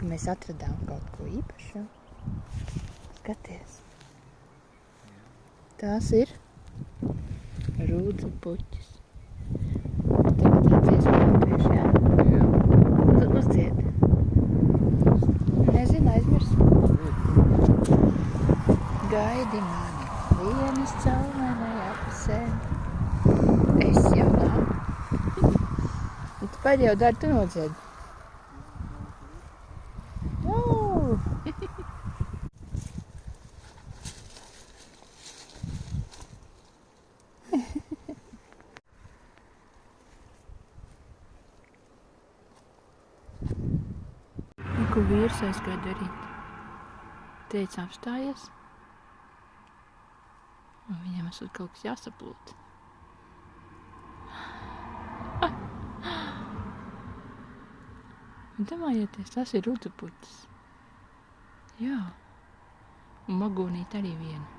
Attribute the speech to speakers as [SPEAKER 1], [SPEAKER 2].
[SPEAKER 1] ka mēs atradām kaut ko īpašu. Skaties. Tās ir rūdzu puķis. Tagad tā dziesma latvieši, jā? Jā. Uzdzied. Nezinu, aizmirsu. Gaidi mani vienas caumenajā pusē. Es jau nav. Tu paļ jau dari, tu nodzied. Ko vīrs aizgāja darīt? Teica, apstājies. Un viņam esot kaut kas jāsaplūt. Un domājieties, tas ir rudzupuķis. Jā. Un magūnīt arī viena.